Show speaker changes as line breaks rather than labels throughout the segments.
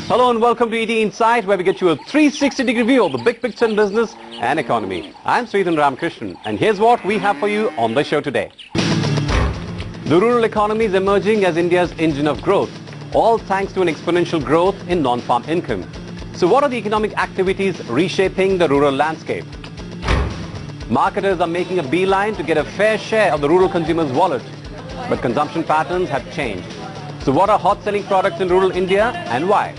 Hello and welcome to ET Insight, where we get you a 360-degree view of the big picture in business and economy. I'm Nikhil Narayan and here's what we have for you on the show today. The rural economy is emerging as India's engine of growth, all thanks to an exponential growth in non-farm income. So what are the economic activities reshaping the rural landscape? Marketers are making a beeline to get a fair share of the rural consumer's wallet, but consumption patterns have changed. So what are hot selling products in rural India and why?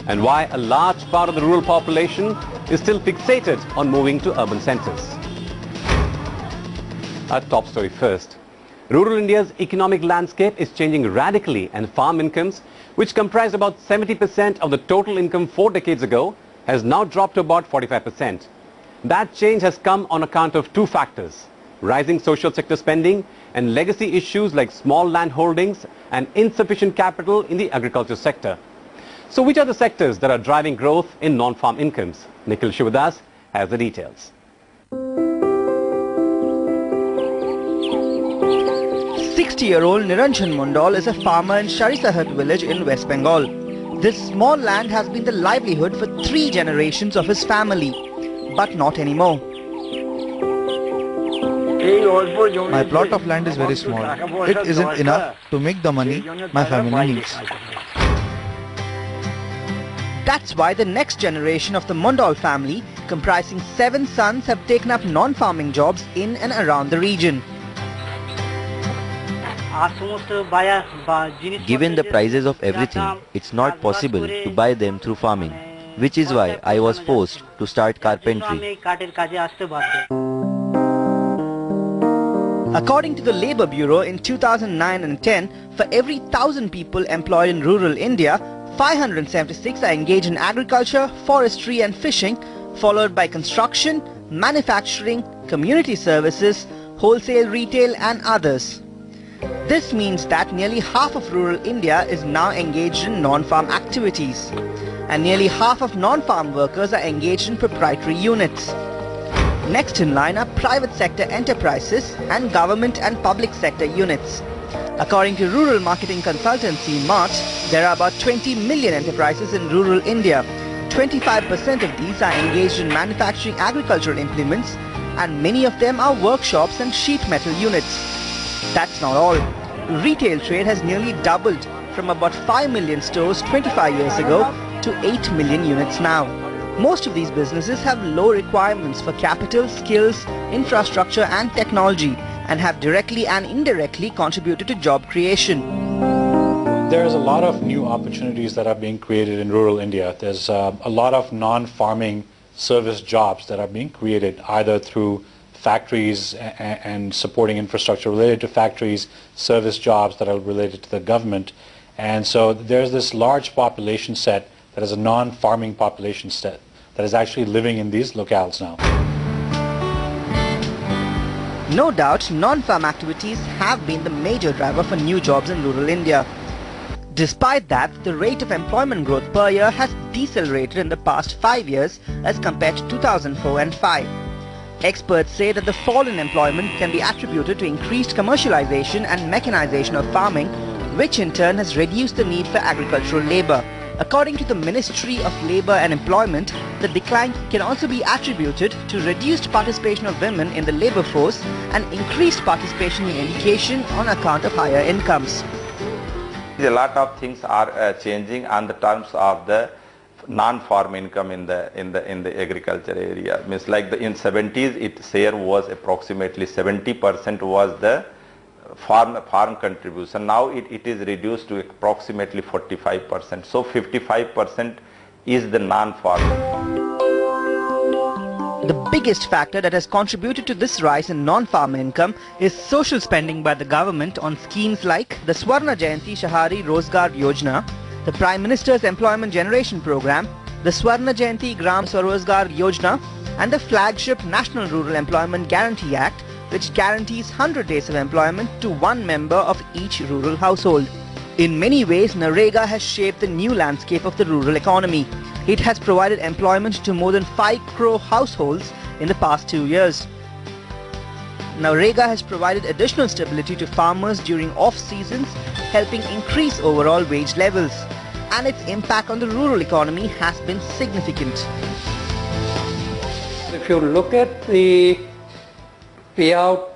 And why a large part of the rural population is still fixated on moving to urban centers. Our top story first. Rural India's economic landscape is changing radically, and farm incomes, which comprised about 70% of the total income 4 decades ago, has now dropped to about 45%. That change has come on account of two factors: rising social sector spending and legacy issues like small land holdings and insufficient capital in the agriculture sector. So which are the sectors that are driving growth in non-farm incomes? Nikhil Sivadas has the details.
60-year-old Niranjan Mondal is a farmer in Sharisahat village in West Bengal. This small land has been the livelihood for 3 generations of his family, but not anymore.
My plot of land is very small. It isn't enough to make the money my family needs.
That's why the next generation of the Mondal family, comprising 7 sons, have taken up non-farming jobs in and around the region.
Given the prices of everything, it's not possible to buy them through farming, which is why I was forced to start carpentry.
According to the Labour Bureau, in 2009 and 10, for every 1,000 people employed in rural India, 576 are engaged in agriculture, forestry and fishing, followed by construction, manufacturing, community services, wholesale retail and others. This means that nearly half of rural India is now engaged in non-farm activities, and nearly half of non-farm workers are engaged in proprietary units. Next in line are private sector enterprises and government and public sector units. According to rural marketing consultancy March, there are about 20 million enterprises in rural India. 25% of these are engaged in manufacturing agricultural implements, and many of them are workshops and sheet metal units. That's not all. Retail trade has nearly doubled from about 5 million stores 25 years ago to 8 million units now. Most of these businesses have low requirements for capital, skills, infrastructure and technology, and have directly and indirectly contributed to job creation.
There's a lot of new opportunities that are being created in rural India. There's a lot of non-farming service jobs that are being created either through factories and supporting infrastructure related to factories, service jobs that are related to the government. And so there's this large population set that is a non-farming population set that is actually living in these locales now.
No doubt, non-farm activities have been the major driver for new jobs in rural India. Despite that, the rate of employment growth per year has decelerated in the past 5 years as compared to 2004 and 5. Experts say that the fall in employment can be attributed to increased commercialization and mechanization of farming, which in turn has reduced the need for agricultural labor. According to the Ministry of Labour and Employment, the decline can also be attributed to reduced participation of women in the labour force and increased participation in education on account of higher incomes.
A lot of things are changing on the terms of the non-farm income in the agriculture area. Means like in 70s, its share was approximately 70% was the farm contribution. Now it is reduced to approximately 45%. So 55% is the non-farm.
The biggest factor that has contributed to this rise in non-farm income is social spending by the government on schemes like the Swarna Jayanti Shahari Rozgar Yojana, the Prime Minister's Employment Generation Program, the Swarna Jayanti Gram Swarozgar Yojana, and the flagship National Rural Employment Guarantee Act, which guarantees 100 days of employment to one member of each rural household. In many ways, Narega has shaped the new landscape of the rural economy. It has provided employment to more than 5 crore households in the past 2 years. Narega has provided additional stability to farmers during off-seasons, helping increase overall wage levels. and its impact on the rural economy has been significant.
If you look at the payout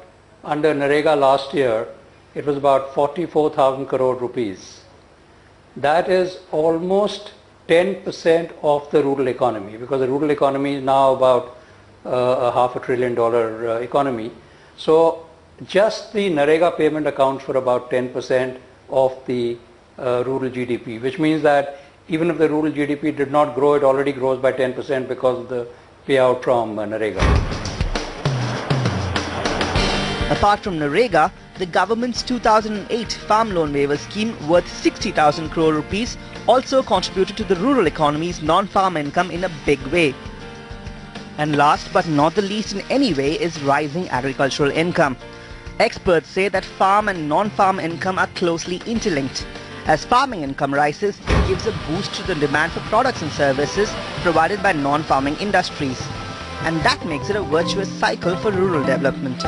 under Narega last year, it was about 44,000 crore rupees. That is almost 10% of the rural economy, because the rural economy is now about a $500 billion economy. So just the Narega payment accounts for about 10% of the rural GDP, which means that even if the rural GDP did not grow, it already grows by 10% because of the payout from Narega.
Apart from Narega, the government's 2008 farm loan waiver scheme worth 60,000 crore rupees also contributed to the rural economy's non-farm income in a big way. And last but not the least in any way is rising agricultural income. Experts say that farm and non-farm income are closely interlinked. As farming income rises, it gives a boost to the demand for products and services provided by non-farming industries. And that makes it a virtuous cycle for rural development.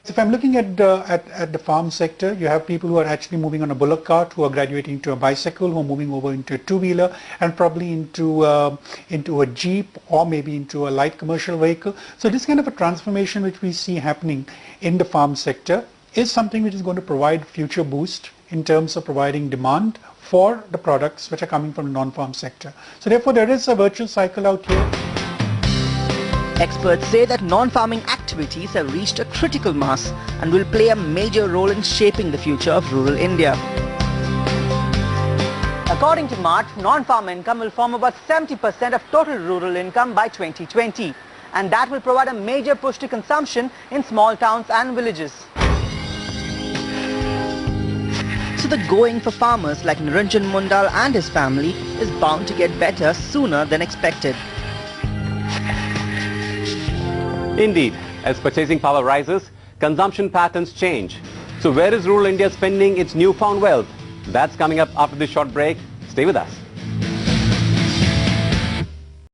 If I'm looking at the farm sector, you have people who are actually moving on a bullock cart, who are graduating to a bicycle, who are moving over into a two-wheeler, and probably into a jeep or maybe into a light commercial vehicle. So this kind of a transformation which we see happening in the farm sector is something which is going to provide future boost in terms of providing demand for the products which are coming from the non-farm sector. So therefore there is a virtual cycle out here.
Experts say that non-farming activities have reached a critical mass and will play a major role in shaping the future of rural India. According to Mart, non-farm income will form about 70% of total rural income by 2020, and that will provide a major push to consumption in small towns and villages. So the going for farmers like Niranjan Mundal and his family is bound to get better sooner than expected.
Indeed, as purchasing power rises, consumption patterns change. So where is rural India spending its newfound wealth? That's coming up after this short break. Stay with us.